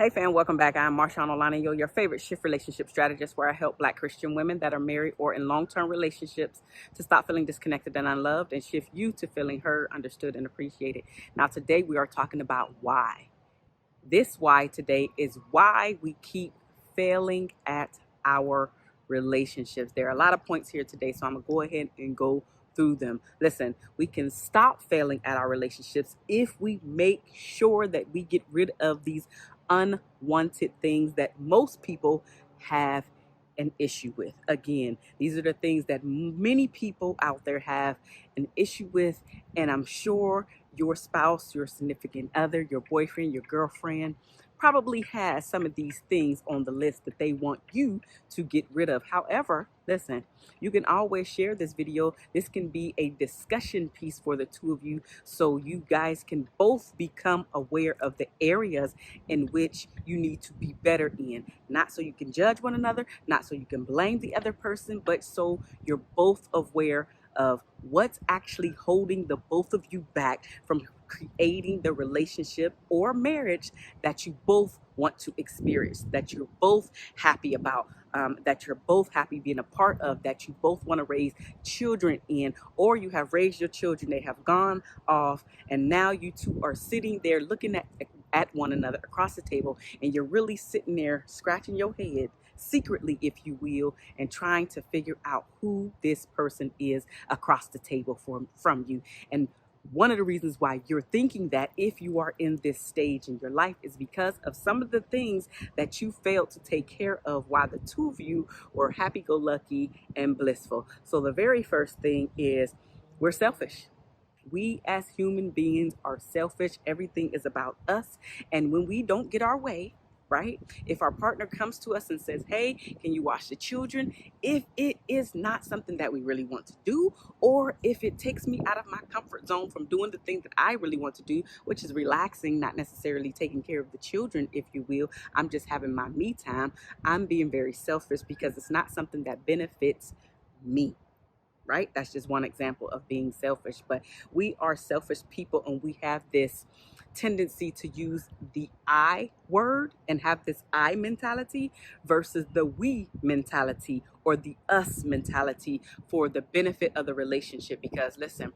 Hey fam, welcome back. I'm Marshawn Olaniyo, your favorite shift relationship strategist, where I help Black Christian women that are married or in long-term relationships to stop feeling disconnected and unloved and shift you to feeling heard, understood, and appreciated. Now today we are talking about why. This why today is why we keep failing at our relationships. There are a lot of points here today, so I'm going to go ahead and go through them. Listen, we can stop failing at our relationships if we make sure that we get rid of these unwanted things that most people have an issue with. Again, these are the things that many people out there have an issue with, and I'm sure your spouse, your significant other, your boyfriend, your girlfriend probably has some of these things on the list that they want you to get rid of. However, listen, you can always share this video. This can be a discussion piece for the two of you, so you guys can both become aware of the areas in which you need to be better in. Not so you can judge one another, not so you can blame the other person, but so you're both aware of what's actually holding the both of you back from creating the relationship or marriage that you both want to experience, that you're both happy about, that you're both happy being a part of, that you both want to raise children in, or you have raised your children, they have gone off, and now you two are sitting there looking at one another across the table, and you're really sitting there scratching your head secretly, if you will, and trying to figure out who this person is across the table from you. And one of the reasons why you're thinking that, if you are in this stage in your life, is because of some of the things that you failed to take care of while the two of you were happy-go-lucky and blissful. So the very first thing is, we're selfish. We as human beings are selfish. Everything is about us. And when we don't get our way, right? If our partner comes to us and says, hey, can you watch the children? If it is not something that we really want to do, or if it takes me out of my comfort zone from doing the thing that I really want to do, which is relaxing, not necessarily taking care of the children, if you will, I'm just having my me time, I'm being very selfish because it's not something that benefits me. Right? That's just one example of being selfish. But we are selfish people, and we have this tendency to use the I word and have this I mentality versus the we mentality or the us mentality for the benefit of the relationship. Because listen,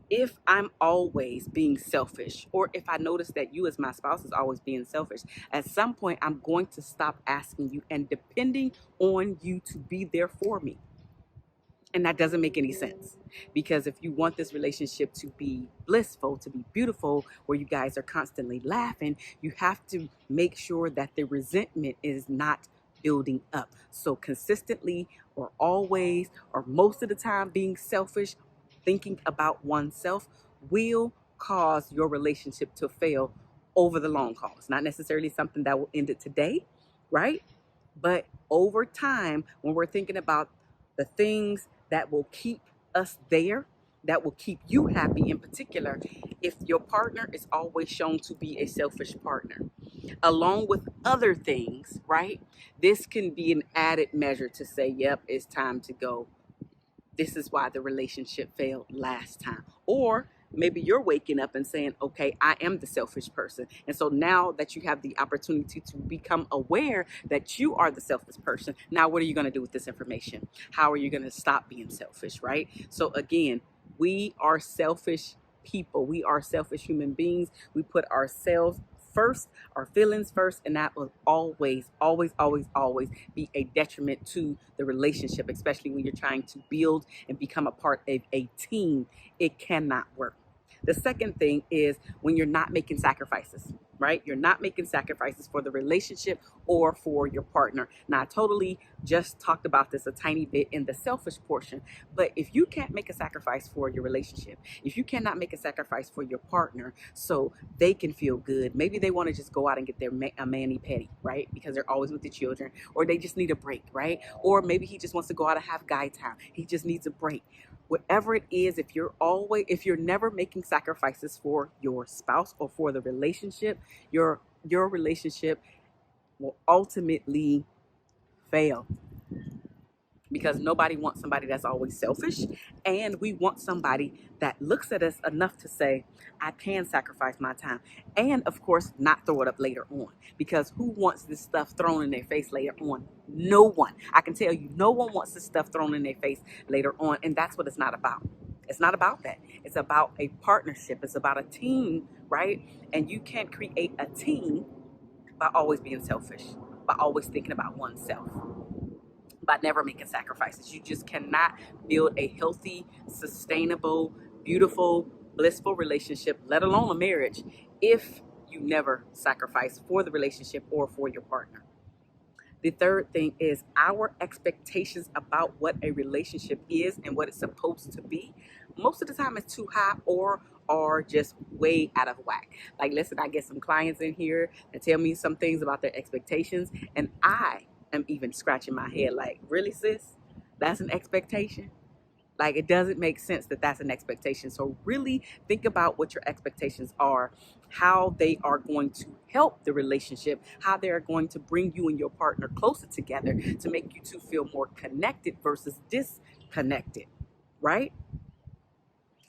if I'm always being selfish, or if I notice that you as my spouse is always being selfish, at some point I'm going to stop asking you and depending on you to be there for me. And that doesn't make any sense, because if you want this relationship to be blissful, to be beautiful, where you guys are constantly laughing, you have to make sure that the resentment is not building up. So consistently, or always, or most of the time, being selfish, thinking about oneself, will cause your relationship to fail over the long haul. It's not necessarily something that will end it today, right? But over time, when we're thinking about the things that will keep us there, that will keep you happy in particular, if your partner is always shown to be a selfish partner, along with other things, right? This can be an added measure to say, yep, it's time to go. This is why the relationship failed last time. Or maybe you're waking up and saying, okay, I am the selfish person. And so now that you have the opportunity to become aware that you are the selfish person, now what are you going to do with this information? How are you going to stop being selfish, right? So again, we are selfish people. We are selfish human beings. We put ourselves first, our feelings first, and that will always, always, always, always be a detriment to the relationship, especially when you're trying to build and become a part of a team. It cannot work. The second thing is when you're not making sacrifices, right? You're not making sacrifices for the relationship or for your partner. Now, I totally just talked about this a tiny bit in the selfish portion, but if you can't make a sacrifice for your relationship, if you cannot make a sacrifice for your partner so they can feel good, maybe they want to just go out and get their a mani-pedi, right? Because they're always with the children, or they just need a break, right? Or maybe he just wants to go out and have guy time. He just needs a break. Whatever it is, if you're never making sacrifices for your spouse or for the relationship, your relationship will ultimately fail. because nobody wants somebody that's always selfish, and we want somebody that looks at us enough to say, I can sacrifice my time, and of course not throw it up later on, because who wants this stuff thrown in their face later on? No one. I can tell you, no one wants this stuff thrown in their face later on, and that's what it's not about. It's not about that. It's about a partnership. It's about a team, right? And you can't create a team by always being selfish, by always thinking about oneself, by never making sacrifices. You just cannot build a healthy, sustainable, beautiful, blissful relationship, let alone a marriage, if you never sacrifice for the relationship or for your partner. The third thing is our expectations about what a relationship is and what it's supposed to be. Most of the time it's too high or are just way out of whack. Like, listen, I get some clients in here that tell me some things about their expectations, and I am even scratching my head like, really, sis? That's an expectation? Like, it doesn't make sense that that's an expectation. So really think about what your expectations are, how they are going to help the relationship, how they are going to bring you and your partner closer together to make you two feel more connected versus disconnected, right?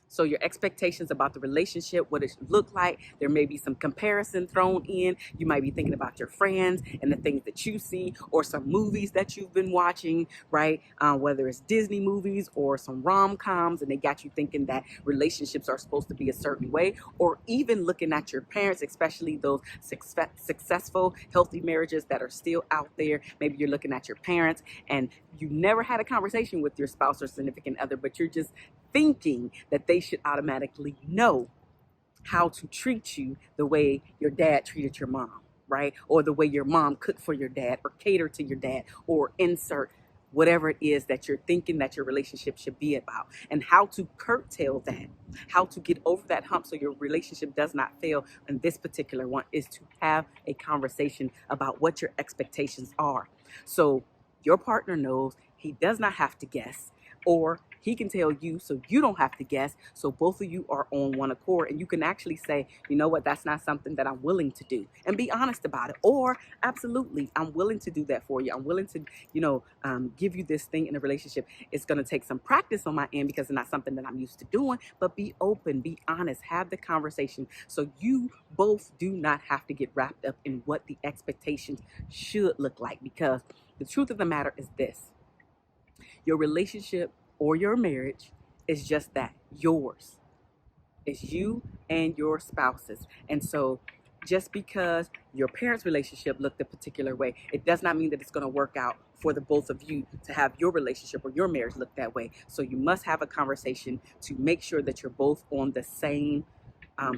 So your expectations about the relationship, what it should look like, there may be some comparison thrown in. You might be thinking about your friends and the things that you see, or some movies that you've been watching, right? Whether it's Disney movies or some rom-coms, and they got you thinking that relationships are supposed to be a certain way, or even looking at your parents, especially those successful, healthy marriages that are still out there. Maybe you're looking at your parents and you never had a conversation with your spouse or significant other, but you're just thinking that they should automatically know how to treat you the way your dad treated your mom, right? Or the way your mom cooked for your dad, or cater to your dad, or insert whatever it is that you're thinking that your relationship should be about, and how to curtail that, how to get over that hump so your relationship does not fail. And this particular one is to have a conversation about what your expectations are. So your partner knows, he does not have to guess, or he can tell you so you don't have to guess. So both of you are on one accord, and you can actually say, you know what, that's not something that I'm willing to do, and be honest about it. Or absolutely, I'm willing to do that for you. I'm willing to, give you this thing in a relationship. It's going to take some practice on my end because it's not something that I'm used to doing, but be open, be honest, have the conversation so you both do not have to get wrapped up in what the expectations should look like. Because the truth of the matter is this: your relationship or your marriage is just that, yours. It's you and your spouses. And so just because your parents' relationship looked a particular way, it does not mean that it's going to work out for the both of you to have your relationship or your marriage look that way. So you must have a conversation to make sure that you're both on the same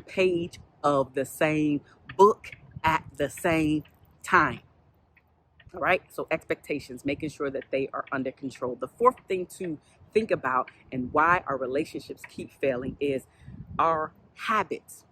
page of the same book at the same time. All right, so expectations, making sure that they are under control. The fourth thing to think about and why our relationships keep failing is our habits.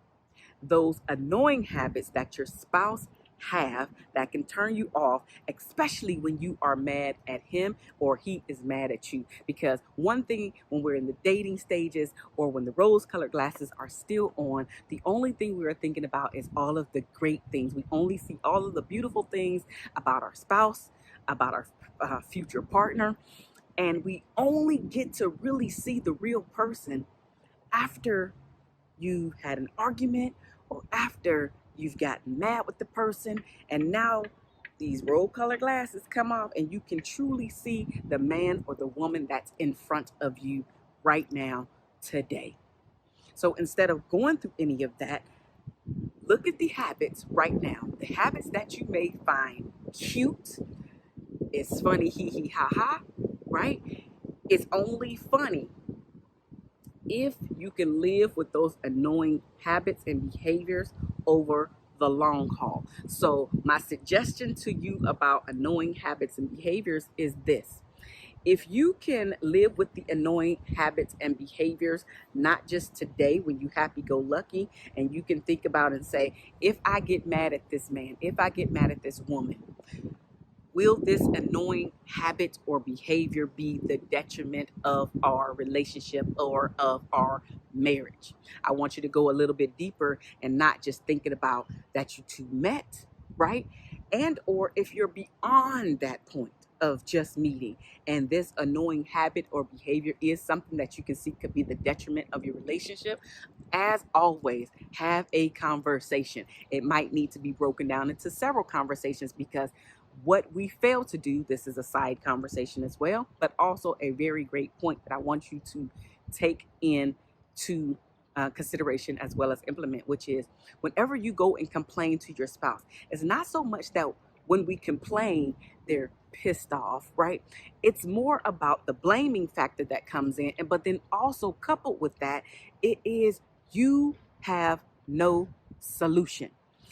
Those annoying habits that your spouse have that can turn you off, especially when you are mad at him or he is mad at you. Because one thing, when we're in the dating stages or when the rose-colored glasses are still on, the only thing we are thinking about is all of the great things. We only see all of the beautiful things about our spouse, about our future partner, and we only get to really see the real person after you had an argument or after you've gotten mad with the person, and now these rose-colored glasses come off and you can truly see the man or the woman that's in front of you right now, today. So instead of going through any of that, look at the habits right now. The habits that you may find cute. It's funny, hee hee ha ha, right? It's only funny if you can live with those annoying habits and behaviors over the long haul. So my suggestion to you about annoying habits and behaviors is this: if you can live with the annoying habits and behaviors, not just today when you happy-go-lucky, and you can think about and say, if I get mad at this man, if I get mad at this woman, will this annoying habit or behavior be the detriment of our relationship or of our marriage? I want you to go a little bit deeper and not just thinking about that you two met, right? And or if you're beyond that point, of just meeting. And this annoying habit or behavior is something that you can see could be the detriment of your relationship. As always, have a conversation. It might need to be broken down into several conversations, because what we fail to do, this is a side conversation as well, but also a very great point that I want you to take into consideration as well as implement, which is whenever you go and complain to your spouse, it's not so much that when we complain, they're pissed off, right? It's more about the blaming factor that comes in. And but then also coupled with that, it is you have no solution.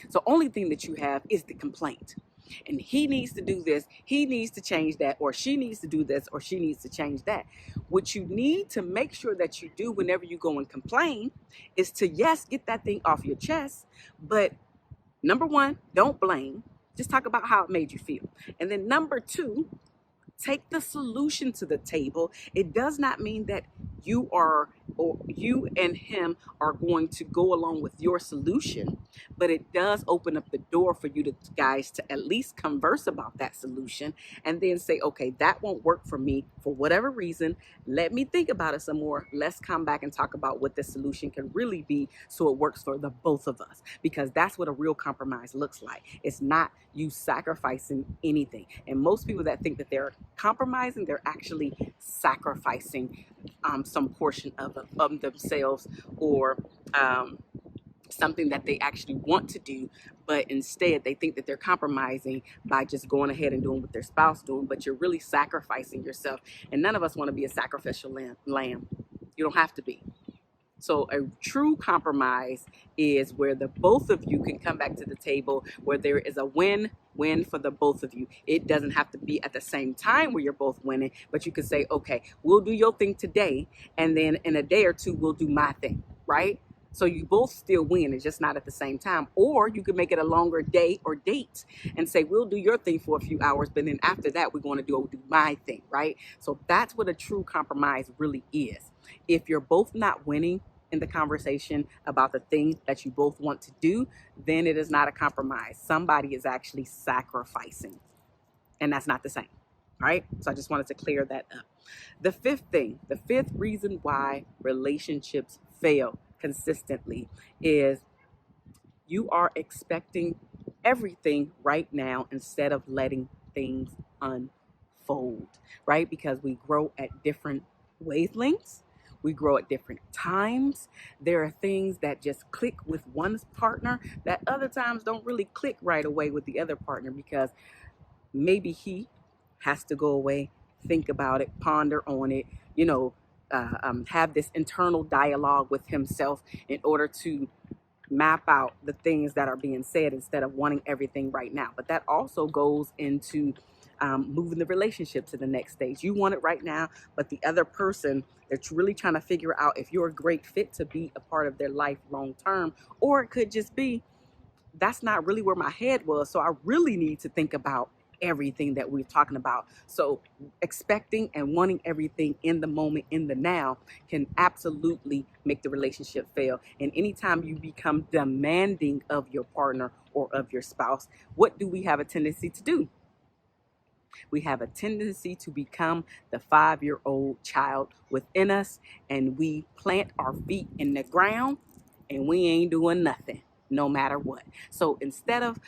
So only thing that you have is the complaint. And he needs to do this, he needs to change that, or she needs to do this, or she needs to change that. What you need to make sure that you do whenever you go and complain is to, yes, get that thing off your chest, but number one, don't blame. Just talk about how it made you feel. And then number two, take the solution to the table. It does not mean that you are, or you and him are going to go along with your solution, but it does open up the door for you to guys to at least converse about that solution and then say, okay, that won't work for me for whatever reason. Let me think about it some more. Let's come back and talk about what the solution can really be so it works for the both of us, because that's what a real compromise looks like. It's not you sacrificing anything. And most people that think that they're compromising, they're actually sacrificing some portion of themselves, or something that they actually want to do, but instead they think that they're compromising by just going ahead and doing what their spouse doing, but you're really sacrificing yourself. And none of us want to be a sacrificial lamb. You don't have to be. So a true compromise is where the both of you can come back to the table, where there is a win-win for the both of you. It doesn't have to be at the same time where you're both winning, but you can say, okay, we'll do your thing today, and then in a day or two, we'll do my thing, right? So you both still win, it's just not at the same time. Or you could make it a longer day or date and say, we'll do your thing for a few hours, but then after that, we're going to do my thing, right? So that's what a true compromise really is. If you're both not winning in the conversation about the thing that you both want to do, then it is not a compromise. Somebody is actually sacrificing, and that's not the same, right? So I just wanted to clear that up. The fifth reason why relationships fail consistently is you are expecting everything right now instead of letting things unfold, right? Because we grow at different wavelengths. We grow at different times. There are things that just click with one partner that other times don't really click right away with the other partner, because maybe he has to go away, think about it, ponder on it, have this internal dialogue with himself in order to map out the things that are being said instead of wanting everything right now. But that also goes into moving the relationship to the next stage. You want it right now, but the other person, they're really trying to figure out if you're a great fit to be a part of their life long term. Or it could just be, that's not really where my head was, so I really need to think about everything that we're talking about. So expecting and wanting everything in the moment, in the now, can absolutely make the relationship fail. And anytime you become demanding of your partner or of your spouse, what do we have a tendency to do? We have a tendency to become the 5-year-old child within us, and we plant our feet in the ground and we ain't doing nothing, no matter what. So instead of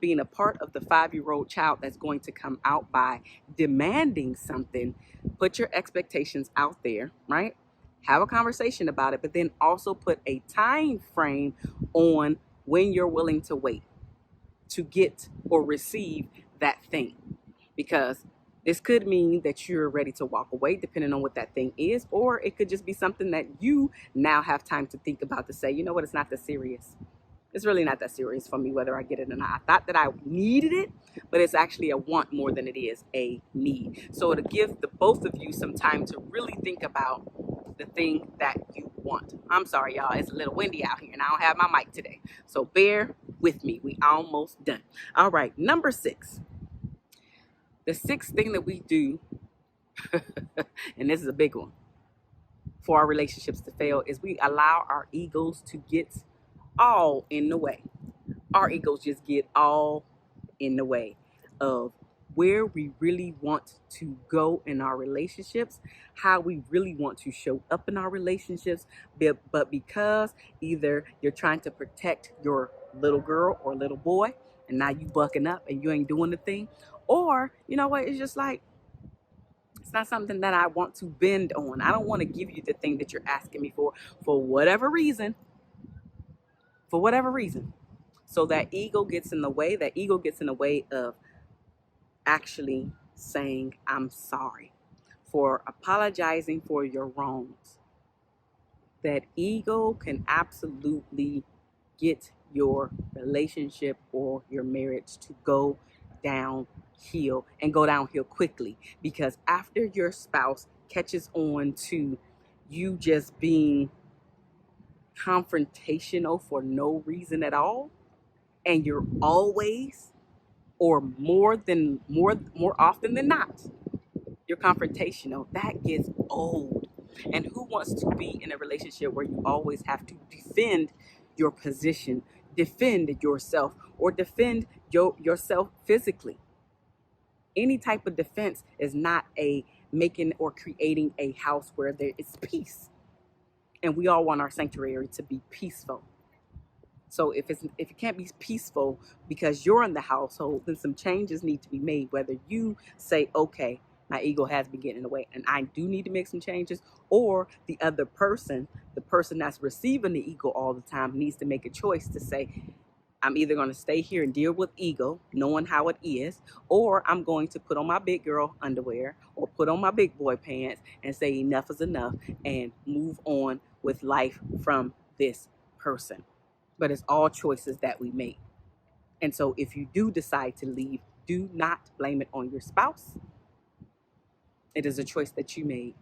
being a part of the 5-year-old child that's going to come out by demanding something, put your expectations out there, right? Have a conversation about it, but then also put a time frame on when you're willing to wait to get or receive that thing. Because this could mean that you're ready to walk away, depending on what that thing is, or it could just be something that you now have time to think about, to say, you know what, it's not that serious. It's really not that serious for me whether I get it or not. I thought that I needed it, but it's actually a want more than it is a need. So it'll give the both of you some time to really think about the thing that you want. I'm sorry, y'all. It's a little windy out here and I don't have my mic today. So bear with me. We almost done. All right, number 6. The 6th thing that we do, and this is a big one, for our relationships to fail, is we allow our egos to get all in the way. Our egos just get all in the way of where we really want to go in our relationships, how we really want to show up in our relationships. But because either you're trying to protect your little girl or little boy, and now you bucking up and you ain't doing the thing, or you know what, it's just like, it's not something that I want to bend on. I don't want to give you the thing that you're asking me for whatever reason, for whatever reason. So that ego gets in the way. That ego gets in the way of actually saying, I'm sorry, for apologizing for your wrongs. That ego can absolutely get your relationship or your marriage to go downhill, and go downhill quickly, because after your spouse catches on to you just being confrontational for no reason at all, and you're always, or more often than not, you're confrontational, that gets old. And who wants to be in a relationship where you always have to defend your position, defend yourself, or defend yourself physically? Any type of defense is not a making or creating a house where there is peace. And we all want our sanctuary to be peaceful. So if it can't be peaceful because you're in the household, then some changes need to be made. Whether you say, okay, my ego has been getting in the way and I do need to make some changes, or the other person, the person that's receiving the ego all the time, needs to make a choice to say, I'm either going to stay here and deal with ego, knowing how it is, or I'm going to put on my big girl underwear or put on my big boy pants and say enough is enough and move on with life from this person. But it's all choices that we make. And so if you do decide to leave, do not blame it on your spouse. It is a choice that you made.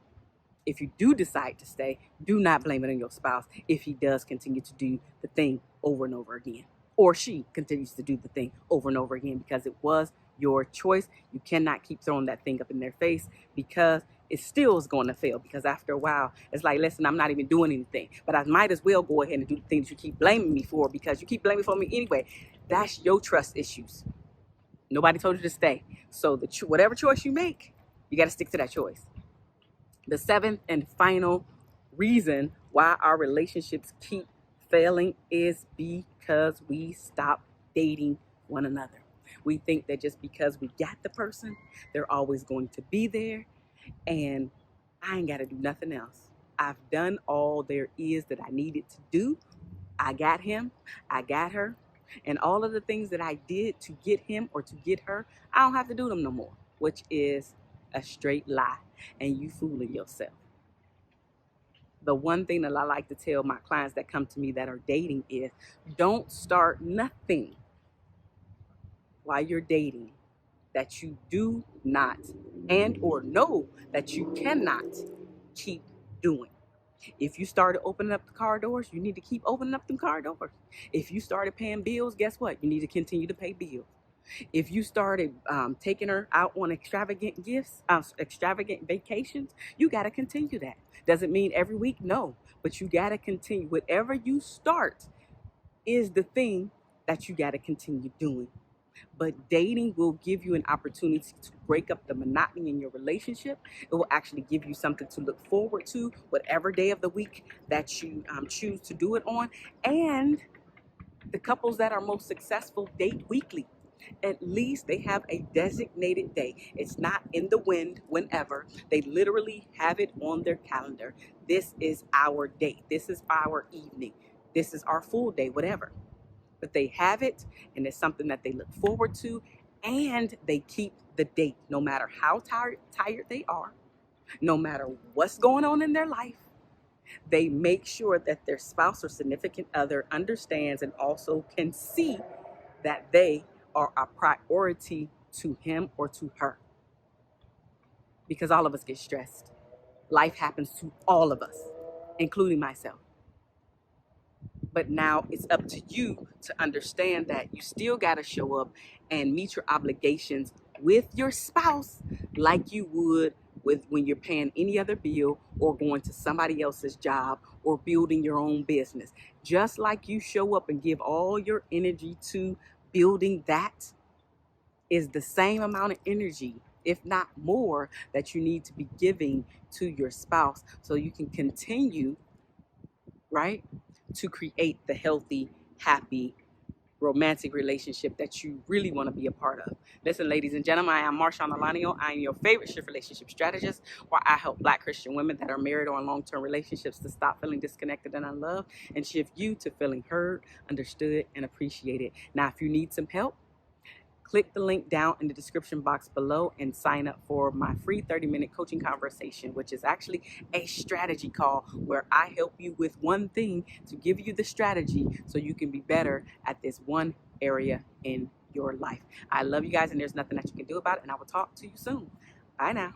If you do decide to stay, do not blame it on your spouse if he does continue to do the thing over and over again, or she continues to do the thing over and over again, because it was your choice. You cannot keep throwing that thing up in their face, because it still is going to fail. Because after a while, it's like, listen, I'm not even doing anything, but I might as well go ahead and do the things you keep blaming me for, because you keep blaming for me anyway. That's your trust issues. Nobody told you to stay. So whatever choice you make, you got to stick to that choice. The seventh and final reason why our relationships keep failing is because we stop dating one another. We think that just because we got the person, they're always going to be there, and I ain't got to do nothing else. I've done all there is that I needed to do. I got him, I got her, and all of the things that I did to get him or to get her, I don't have to do them no more, which is a straight lie, and you fooling yourself. The one thing that I like to tell my clients that come to me that are dating is, don't start nothing while you're dating that you do not and or know that you cannot keep doing. If you started opening up the car doors, you need to keep opening up them car doors. If you started paying bills, guess what? You need to continue to pay bills. If you started taking her out on extravagant gifts, extravagant vacations, you got to continue that. Doesn't mean every week, no, but you got to continue. Whatever you start is the thing that you got to continue doing. But dating will give you an opportunity to break up the monotony in your relationship. It will actually give you something to look forward to, whatever day of the week that you choose to do it on. And the couples that are most successful date weekly. At least they have a designated day. It's not in the wind whenever. They literally have it on their calendar. This is our date. This is our evening. This is our full day, whatever. But they have it, and it's something that they look forward to, and they keep the date no matter how tired they are, no matter what's going on in their life. They make sure that their spouse or significant other understands and also can see that they are a priority to him or to her. Because all of us get stressed. Life happens to all of us, including myself. But now it's up to you to understand that you still got to show up and meet your obligations with your spouse like you would with when you're paying any other bill or going to somebody else's job or building your own business. Just like you show up and give all your energy to building that, is the same amount of energy, if not more, that you need to be giving to your spouse so you can continue, right, to create the healthy, happy, romantic relationship that you really want to be a part of. Listen, ladies and gentlemen, I am Marshawn Alanio. I am your favorite shift relationship strategist, where I help Black Christian women that are married or in long-term relationships to stop feeling disconnected and unloved and shift you to feeling heard, understood, and appreciated. Now, if you need some help, click the link down in the description box below and sign up for my free 30-minute coaching conversation, which is actually a strategy call where I help you with one thing to give you the strategy so you can be better at this one area in your life. I love you guys, and there's nothing that you can do about it, and I will talk to you soon. Bye now.